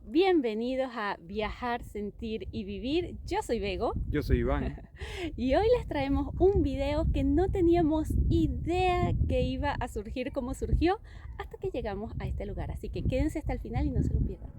Bienvenidos a Viajar, Sentir y Vivir. Yo soy Bego. Yo soy Iván. Y hoy les traemos un video que no teníamos idea que iba a surgir como surgió hasta que llegamos a este lugar. Así que quédense hasta el final y no se lo pierdan.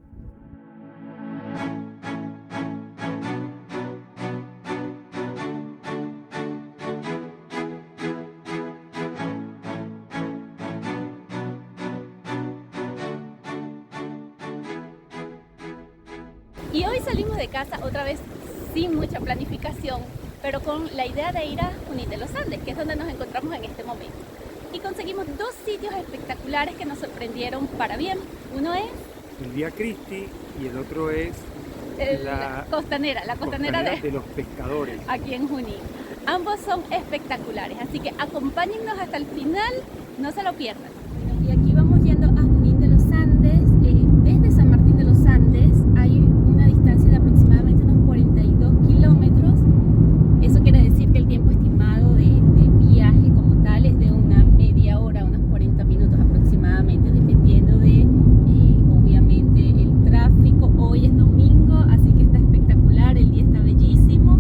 Y hoy salimos de casa otra vez sin mucha planificación, pero con la idea de ir a Junín de los Andes, que es donde nos encontramos en este momento. Y conseguimos dos sitios espectaculares que nos sorprendieron para bien. Uno es El Vía Cristi y el otro es la costanera de los pescadores. Aquí en Junín. Ambos son espectaculares, así que acompáñennos hasta el final, no se lo pierdan. Y aquí vamos yendo a Junín de los Andes. Desde San Martín de los Andes hay una distancia de aproximadamente unos 42 kilómetros. Eso quiere decir que el tiempo estimado de viaje como tal es de una media hora, unos 40 minutos aproximadamente, dependiendo de, obviamente, el tráfico. Hoy es domingo, así que está espectacular, el día está bellísimo.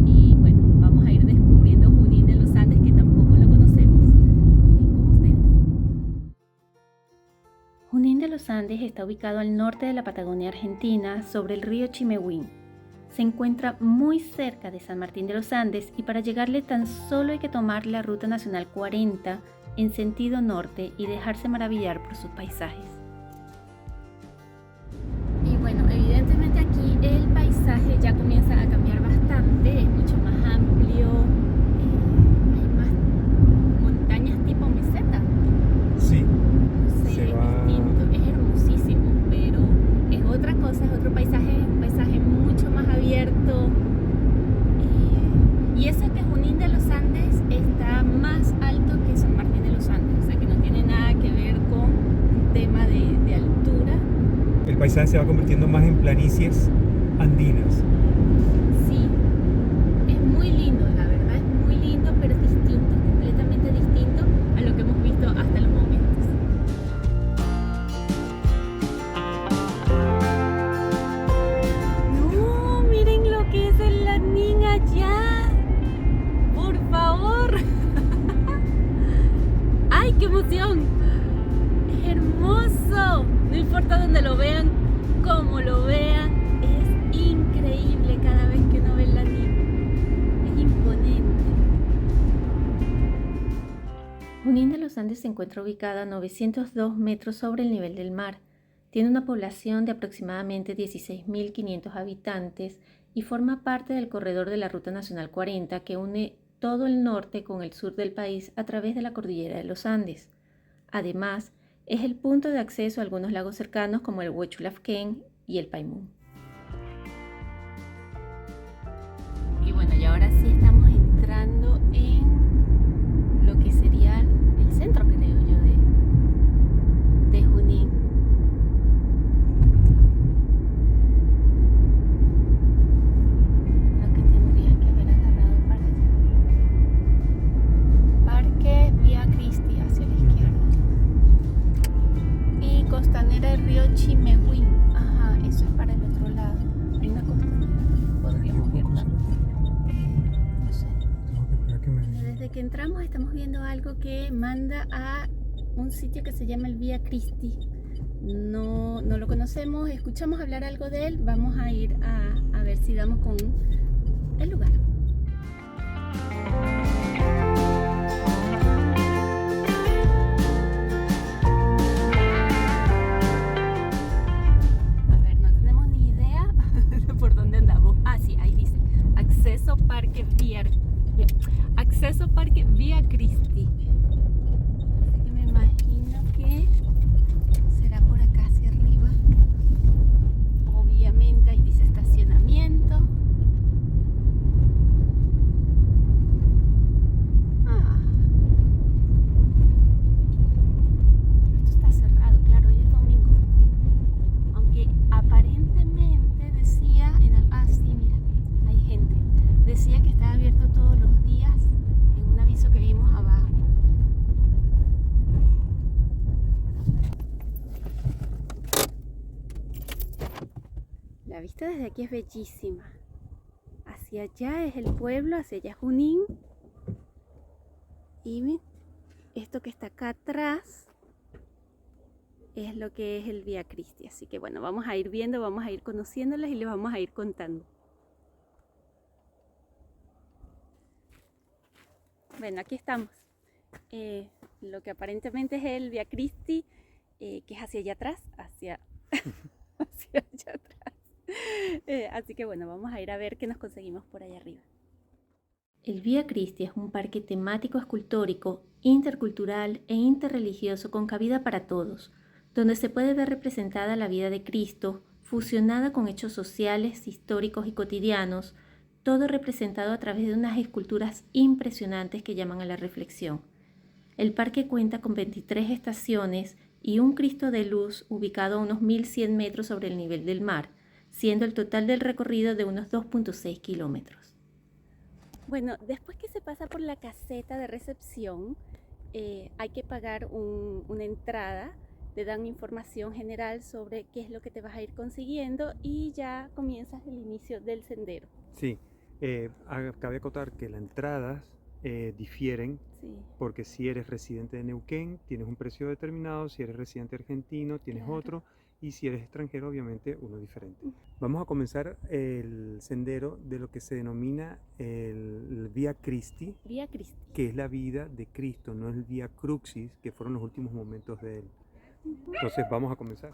Y bueno, vamos a ir descubriendo Junín de los Andes, que tampoco lo conocemos, con ustedes. Junín de los Andes está ubicado al norte de la Patagonia Argentina, sobre el río Chimehuín. Se encuentra muy cerca de San Martín de los Andes y para llegarle tan solo hay que tomar la Ruta Nacional 40 en sentido norte y dejarse maravillar por sus paisajes. Y bueno, evidentemente aquí el paisaje ya comienza a cambiar bastante, es mucho más amplio, hay más montañas tipo meseta. Sí, No sé, es distinto, es hermosísimo, pero es otra cosa, es otro paisaje, es un paisaje mucho más abierto. Y eso que Junín de los Andes está más alto que San Martín de los Andes, o sea que no tiene nada que ver con un tema de altura. el paisaje se va convirtiendo más en planicies andinas. Sí, es muy lindo, la verdad es muy lindo, pero es distinto, completamente distinto a lo que hemos visto hasta los momentos. No, miren lo que es el Lanín allá. Por favor. ¡Ay, qué emoción! Es hermoso. No importa dónde lo vean, cómo lo vean, es increíble cada vez que uno ve el Lanín. Es imponente. Junín de los Andes se encuentra ubicada a 902 metros sobre el nivel del mar. Tiene una población de aproximadamente 16.500 habitantes y forma parte del corredor de la Ruta Nacional 40 que une todo el norte con el sur del país a través de la cordillera de los Andes. Además, es el punto de acceso a algunos lagos cercanos como el Huechulafquén y el Paimún. Y bueno, y ahora sí estamos entrando en lo que sería el centro, creo yo, de Junín. Lo que tendría que haber agarrado para allá. Parque Vía Cristi hacia la izquierda. Y costanera del río Chimehuín. Ajá, eso es para el otro lado. Hay una costanera. Podríamos ir también. No sé. Tengo que esperar que me diga. Desde que entramos estamos viendo algo que manda a un sitio que se llama el Vía Cristi. No lo conocemos, escuchamos hablar algo de él. Vamos a ir a ver si damos con el lugar. A ver, no tenemos ni idea por dónde andamos. Ah, sí, ahí dice Acceso Parque Vía Cristi. Así que me imagino que será por acá hacia arriba. Obviamente ahí dice estacionamiento. La vista desde aquí es bellísima. Hacia allá es el pueblo, hacia allá es Junín. Y miren, esto que está acá atrás es lo que es el Vía Cristia. Así que bueno, vamos a ir viendo, vamos a ir conociéndolas y les vamos a ir contando. Bueno, aquí estamos. Lo que aparentemente es el Vía Cristi, que es hacia allá atrás, hacia allá atrás. Así que bueno, vamos a ir a ver qué nos conseguimos por allá arriba. El Vía Cristia es un parque temático escultórico, intercultural e interreligioso con cabida para todos, donde se puede ver representada la vida de Cristo, fusionada con hechos sociales, históricos y cotidianos, todo representado a través de unas esculturas impresionantes que llaman a la reflexión. El parque cuenta con 23 estaciones y un Cristo de luz ubicado a unos 1100 metros sobre el nivel del mar, siendo el total del recorrido de unos 2.6 kilómetros. Bueno, después que se pasa por la caseta de recepción, hay que pagar una entrada, te dan información general sobre qué es lo que te vas a ir consiguiendo y ya comienzas el inicio del sendero. Sí, cabe acotar que las entradas difieren, Sí, porque si eres residente de Neuquén tienes un precio determinado, si eres residente argentino tienes claro. otro, y si eres extranjero obviamente uno diferente. Vamos a comenzar el sendero de lo que se denomina el Vía Christi, Vía Cristi. que es la vida de Cristo, no es el Vía Crucis, que fueron los últimos momentos de él. Entonces vamos a comenzar.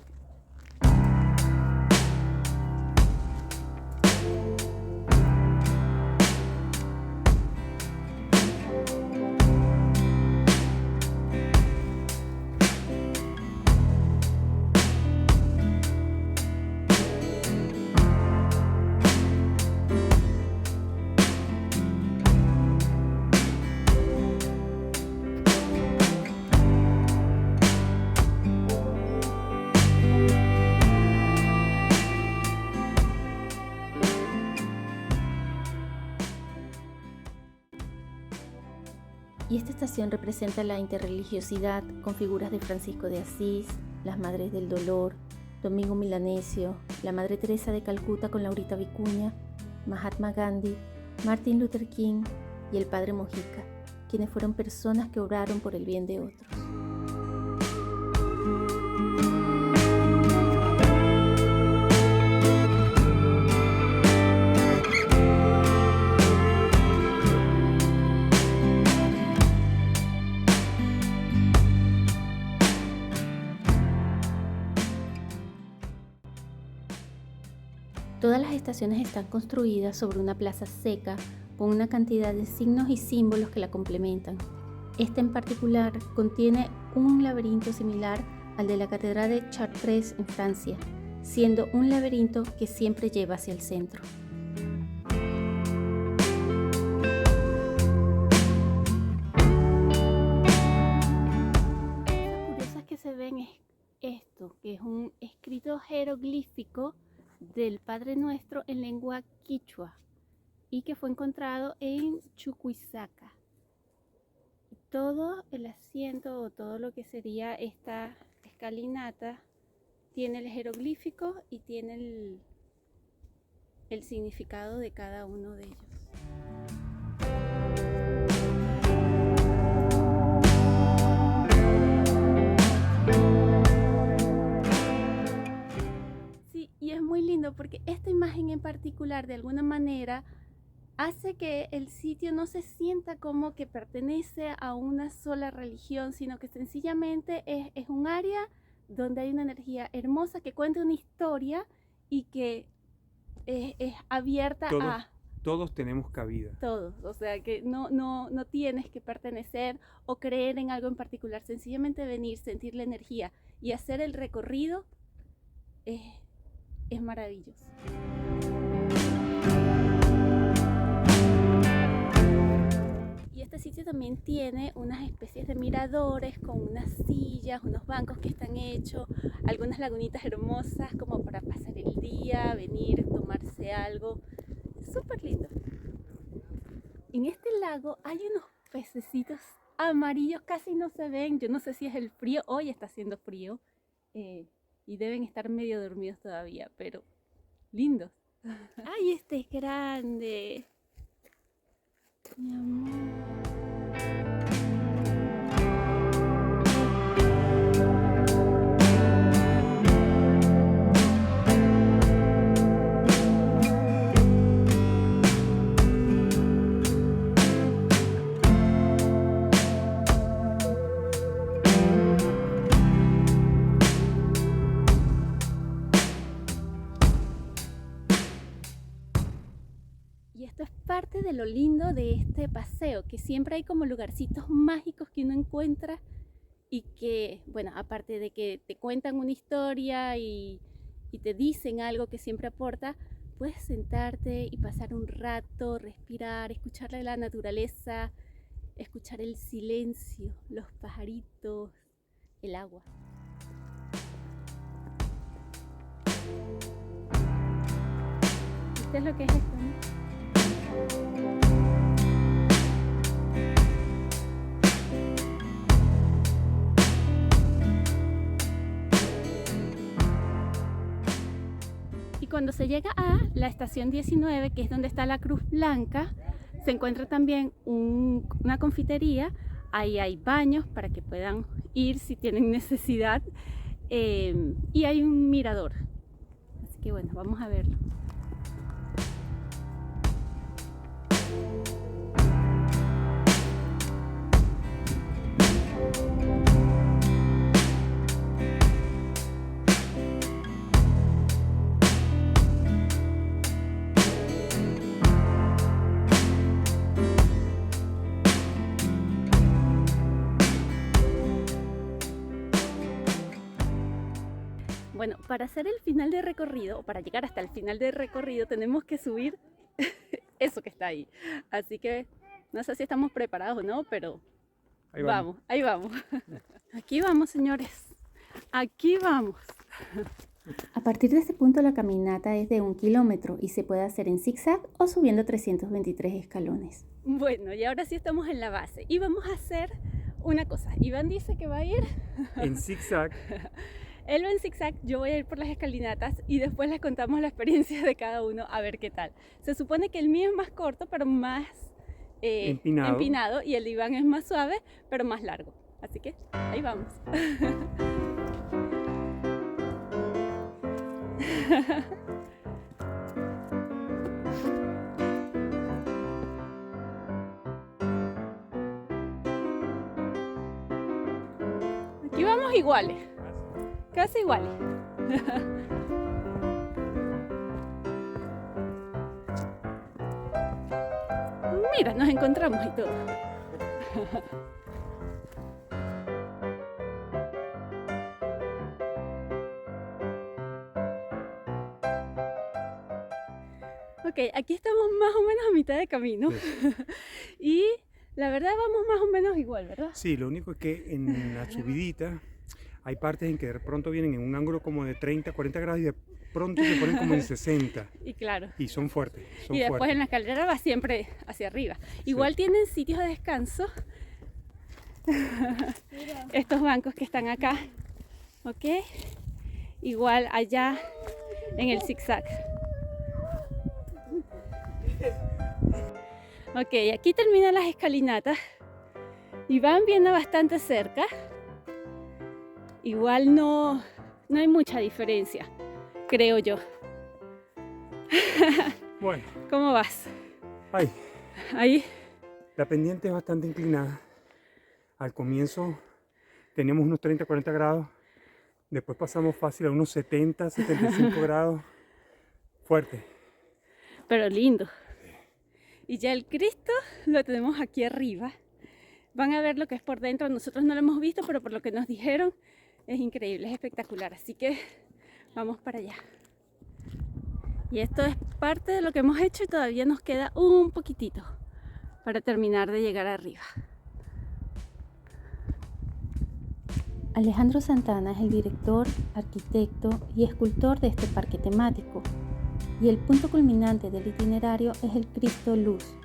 Y esta estación representa la interreligiosidad con figuras de Francisco de Asís, las Madres del Dolor, Domingo Milanesio, la Madre Teresa de Calcuta con Laurita Vicuña, Mahatma Gandhi, Martin Luther King y el Padre Mojica, quienes fueron personas que obraron por el bien de otros. Todas las estaciones están construidas sobre una plaza seca con una cantidad de signos y símbolos que la complementan. Esta en particular contiene un laberinto similar al de la Catedral de Chartres en Francia, siendo un laberinto que siempre lleva hacia el centro. Las curiosas que se ven es esto, que es un escrito jeroglífico del Padre Nuestro en lengua quichua y que fue encontrado en Chuquisaca. Todo el asiento o todo lo que sería esta escalinata tiene el jeroglífico y tiene el significado de cada uno de ellos. Y es muy lindo porque esta imagen en particular de alguna manera hace que el sitio no se sienta como que pertenece a una sola religión, sino que sencillamente es un área donde hay una energía hermosa que cuenta una historia y que es abierta a todos tenemos cabida. Todos, o sea que no tienes que pertenecer o creer en algo en particular, sencillamente venir, sentir la energía y hacer el recorrido es maravilloso. Y este sitio también tiene unas especies de miradores con unas sillas, unos bancos que están hechos, algunas lagunitas hermosas como para pasar el día, venir, tomarse algo. Es súper lindo. En este lago hay unos pececitos amarillos, casi no se ven. Yo no sé si es el frío, hoy está haciendo frío y deben estar medio dormidos todavía, pero lindos. ¡Ay, este es grande! Mi amor. Y esto es parte de lo lindo de este paseo, que siempre hay como lugarcitos mágicos que uno encuentra y que, bueno, aparte de que te cuentan una historia y te dicen algo que siempre aporta, puedes sentarte y pasar un rato, respirar, escuchar la naturaleza, escuchar el silencio, los pajaritos, el agua. ¿Viste lo que es esto, no? Y cuando se llega a la estación 19, que es donde está la Cruz Blanca, se encuentra también una confitería. Ahí hay baños para que puedan ir si tienen necesidad, y hay un mirador. Así que bueno, vamos a verlo. Bueno, para hacer el final de recorrido, o para llegar hasta el final del recorrido, tenemos que subir eso que está ahí. Así que no sé si estamos preparados o no, pero ahí vamos, ahí vamos. Aquí vamos, señores. Aquí vamos. A partir de este punto la caminata es de 1 kilómetro y se puede hacer en zigzag o subiendo 323 escalones. Bueno, y ahora sí estamos en la base y vamos a hacer una cosa. Iván dice que va a ir en zigzag. Él va en zigzag, yo voy a ir por las escalinatas y después les contamos la experiencia de cada uno a ver qué tal. Se supone que el mío es más corto, pero más empinado, y el de Iván es más suave, pero más largo. Así que ahí vamos. Aquí vamos iguales. Casi iguales. Mira, nos encontramos y todo. Ok, aquí estamos más o menos a mitad de camino. Sí. Y la verdad vamos más o menos igual, ¿verdad? Sí, lo único es que en la subidita hay partes en que de pronto vienen en un ángulo como de 30, 40 grados y de pronto se ponen como en 60. Y claro. Y son fuertes. Y después en la escalera va siempre hacia arriba. Igual sí. Tienen sitios de descanso. Estos bancos que están acá. ¿Ok? Igual allá en el zigzag. Ok, aquí terminan las escalinatas. Y van viendo bastante cerca. Igual no hay mucha diferencia, creo yo. Bueno. ¿Cómo vas? Ahí. La pendiente es bastante inclinada. Al comienzo teníamos unos 30, 40 grados. Después pasamos fácil a unos 70, 75 grados. Fuerte. Pero lindo. Y ya el Cristo lo tenemos aquí arriba. Van a ver lo que es por dentro. Nosotros no lo hemos visto, pero por lo que nos dijeron, es increíble, es espectacular, así que vamos para allá. Y esto es parte de lo que hemos hecho y todavía nos queda un poquitito para terminar de llegar arriba. Alejandro Santana es el director, arquitecto y escultor de este parque temático. Y el punto culminante del itinerario es el Cristo Luz,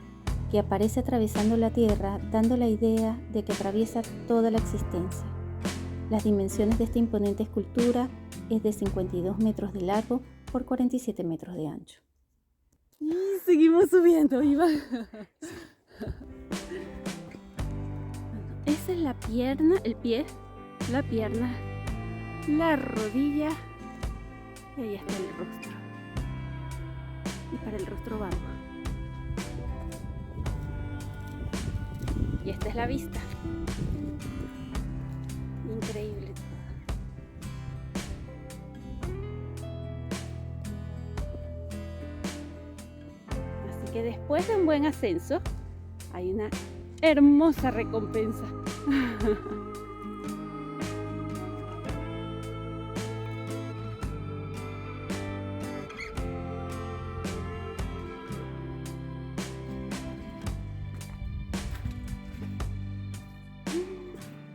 que aparece atravesando la tierra, dando la idea de que atraviesa toda la existencia. Las dimensiones de esta imponente escultura es de 52 metros de largo por 47 metros de ancho. Y seguimos subiendo, Iván. Esa es la pierna, el pie, la pierna, la rodilla y ahí está el rostro. Y para el rostro vamos. Y esta es la vista. Increíble todo. Así que después de un buen ascenso, hay una hermosa recompensa.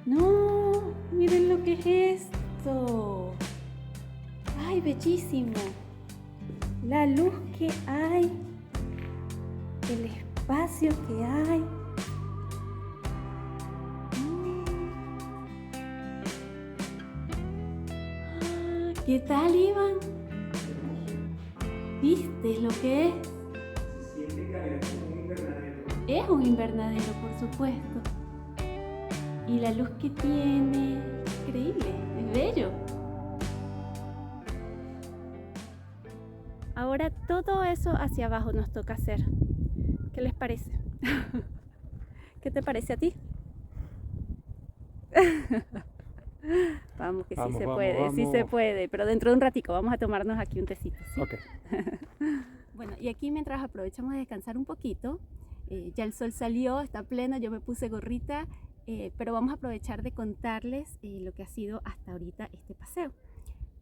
No, miren lo que es esto. Ay, bellísimo. La luz que hay, el espacio que hay. ¿Qué tal, Iván? ¿Viste lo que es? Se siente que es un invernadero. Es un invernadero, por supuesto. Y la luz que tiene, increíble, es bello. Ahora todo eso hacia abajo nos toca hacer. ¿Qué les parece? ¿Qué te parece a ti? Vamos, que Vamos, sí se vamos, puede, sí vamos. se puede, pero dentro de un ratico vamos a tomarnos aquí un tecito, ¿sí? Ok. Bueno, y aquí mientras aprovechamos de descansar un poquito, ya el sol salió, está pleno, yo me puse gorrita, pero vamos a aprovechar de contarles lo que ha sido hasta ahorita este paseo.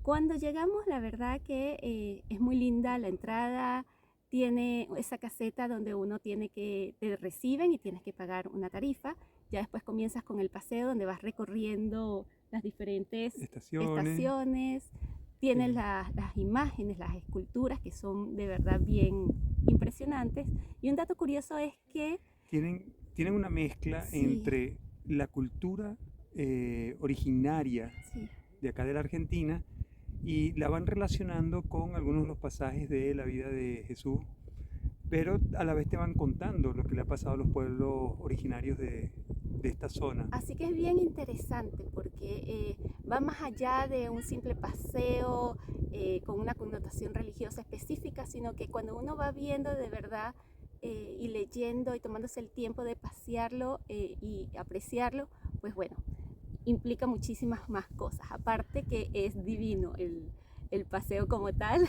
Cuando llegamos, la verdad que es muy linda la entrada, tiene esa caseta donde uno te reciben y tienes que pagar una tarifa. Ya después comienzas con el paseo donde vas recorriendo las diferentes estaciones. Tienes Sí. las imágenes, las esculturas que son de verdad bien impresionantes. Y un dato curioso es que Tienen una mezcla Sí. entre la cultura originaria sí, de acá de la Argentina y la van relacionando con algunos de los pasajes de la vida de Jesús, pero a la vez te van contando lo que le ha pasado a los pueblos originarios de esta zona. así que es bien interesante porque va más allá de un simple paseo con una connotación religiosa específica, sino que cuando uno va viendo de verdad y leyendo y tomándose el tiempo de pasearlo y apreciarlo, pues bueno, implica muchísimas más cosas. Aparte que es divino el paseo como tal.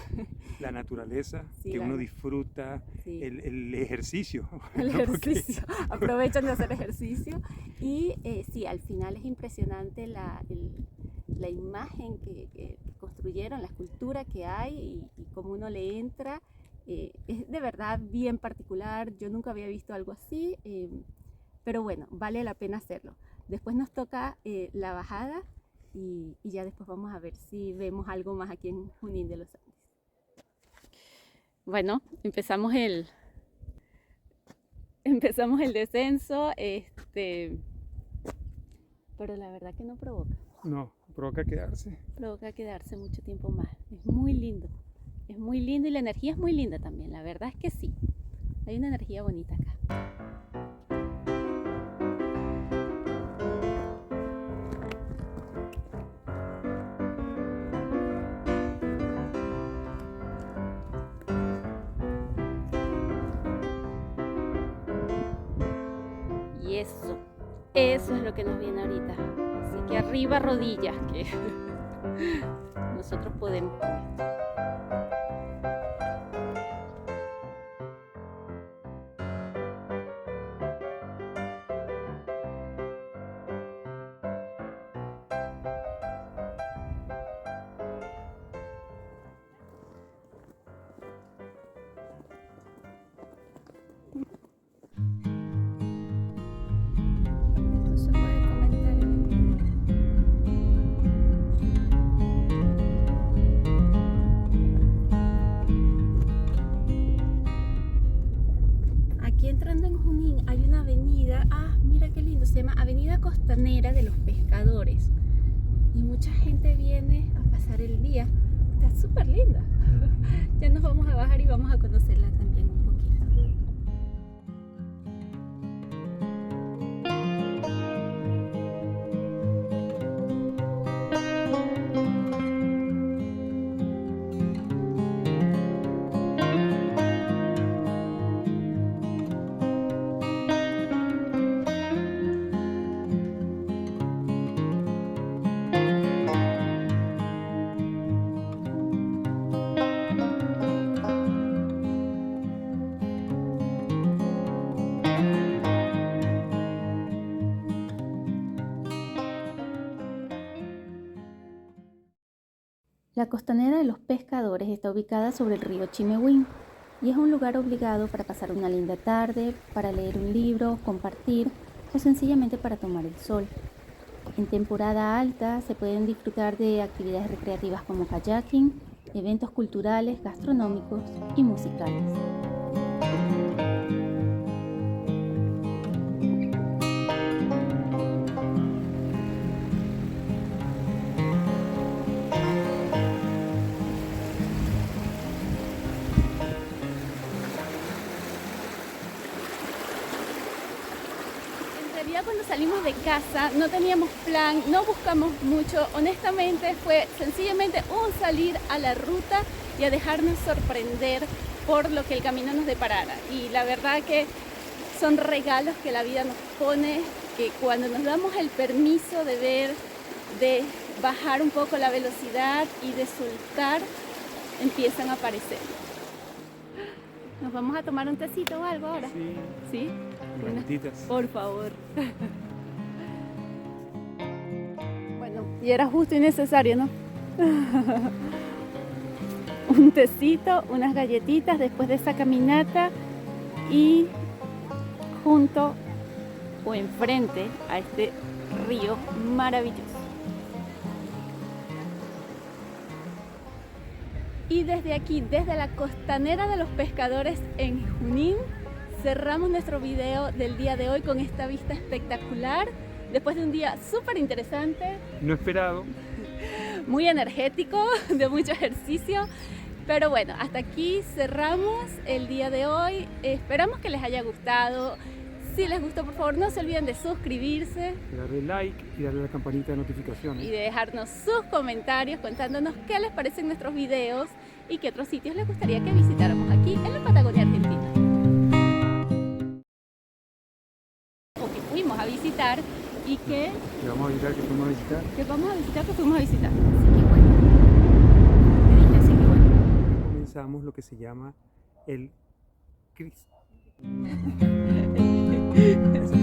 La naturaleza, Sí, que la uno na- disfruta, Sí. el ejercicio. El ¿no? Porque- ejercicio, aprovechan de hacer ejercicio y sí, al final es impresionante la imagen que construyeron, la escultura que hay y cómo uno le entra, es de verdad bien particular, yo nunca había visto algo así, pero bueno, vale la pena hacerlo. Después nos toca la bajada y ya después vamos a ver si vemos algo más aquí en Junín de los Andes. Bueno, empezamos el descenso, pero la verdad que no provoca provoca quedarse mucho tiempo más. Es muy lindo y la energía es muy linda también, la verdad es que sí, hay una energía bonita acá. Y eso es lo que nos viene ahorita. Así que arriba rodillas, que nosotros podemos con esto. Esto se puede comentar en el video. Aquí entrando en Junín hay una avenida, mira qué lindo, se llama Avenida Costanera de los Pescadores y mucha gente viene a pasar el día, está súper linda. Ya nos vamos a bajar y vamos a conocerla también un poquito. La costanera de los pescadores está ubicada sobre el río Chimehuín y es un lugar obligado para pasar una linda tarde, para leer un libro, compartir o sencillamente para tomar el sol. En temporada alta se pueden disfrutar de actividades recreativas como kayaking, eventos culturales, gastronómicos y musicales. Cuando salimos de casa no teníamos plan, no buscamos mucho, honestamente fue sencillamente un salir a la ruta y a dejarnos sorprender por lo que el camino nos deparara. Y la verdad que son regalos que la vida nos pone, que cuando nos damos el permiso de ver, de bajar un poco la velocidad y de soltar, empiezan a aparecer. ¿Nos vamos a tomar un tecito o algo ahora? Sí. ¿Sí? Galletitas. Por favor. Bueno, y era justo y necesario, ¿no? Un tecito, unas galletitas después de esa caminata y junto o enfrente a este río maravilloso. Y desde aquí, desde la costanera de los pescadores en Junín, cerramos nuestro video del día de hoy con esta vista espectacular, después de un día súper interesante. No esperado. Muy energético, de mucho ejercicio. Pero bueno, hasta aquí cerramos el día de hoy. Esperamos que les haya gustado. Si les gustó, por favor, no se olviden de suscribirse. Darle like y darle a la campanita de notificaciones. Y de dejarnos sus comentarios contándonos qué les parecen nuestros videos y qué otros sitios les gustaría que visitáramos aquí en la Patagonia Argentina. Fuimos a visitar y que vamos a visitar, que fuimos a visitar. Que fuimos a visitar. Así que bueno. Así que bueno. Comenzamos lo que se llama el Cristo. Esa